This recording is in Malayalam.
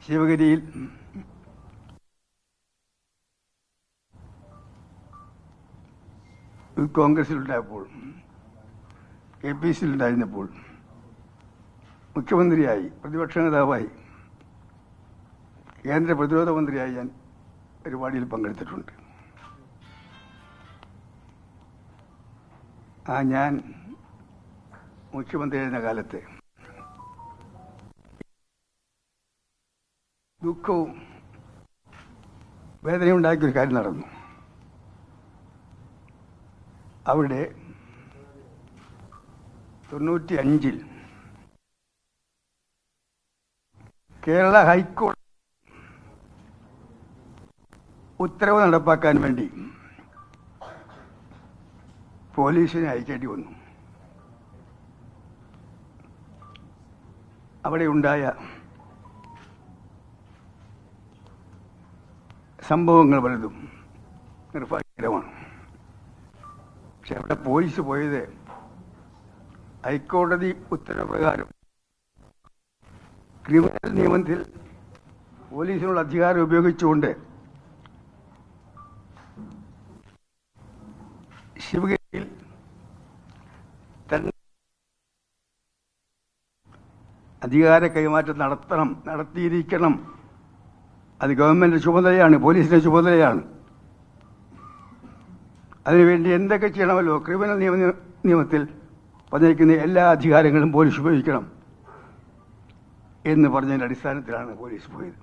ശിവഗിരിയിൽ യൂത്ത് കോൺഗ്രസിലുണ്ടായപ്പോൾ KPCയിലുണ്ടായിരുന്നപ്പോൾ മുഖ്യമന്ത്രിയായി പ്രതിപക്ഷ നേതാവായി കേന്ദ്ര പ്രതിരോധ മന്ത്രിയായി ഞാൻ പരിപാടിയിൽ പങ്കെടുത്തിട്ടുണ്ട്. ഞാൻ മുഖ്യമന്ത്രിയായിരുന്ന കാലത്ത് ദുഃഖവും വേദനയുണ്ടാക്കിയൊരു കാര്യം നടന്നു. അവിടെ 95 കേരള ഹൈക്കോടതി ഉത്തരവ് നടപ്പാക്കാൻ വേണ്ടി പോലീസിനെ അയക്കേണ്ടി വന്നു. അവിടെ ഉണ്ടായ സംഭവങ്ങൾ പലതും നിർഭാഗ്യകരമാണ്. പക്ഷെ അവിടെ പോലീസ് പോയത് ഹൈക്കോടതി ഉത്തരവ് പ്രകാരം ക്രിമിനൽ നിയമത്തിൽ പോലീസിനുള്ള അധികാരം ഉപയോഗിച്ചുകൊണ്ട് ശിവഗിരിയിൽ തന്നെ അധികാര കൈമാറ്റം നടത്തിയിരിക്കണം. അത് ഗവൺമെന്റ് ചുമതലയാണ്, പോലീസിന്റെ ചുമതലയാണ്. അതിനുവേണ്ടി എന്തൊക്കെ ചെയ്യണമല്ലോ, ക്രിമിനൽ നിയമത്തിൽ പറഞ്ഞിരിക്കുന്ന എല്ലാ അധികാരങ്ങളും പോലീസ് ഉപയോഗിക്കണം എന്ന് പറഞ്ഞതിന്റെ അടിസ്ഥാനത്തിലാണ് പോലീസ് പോയത്.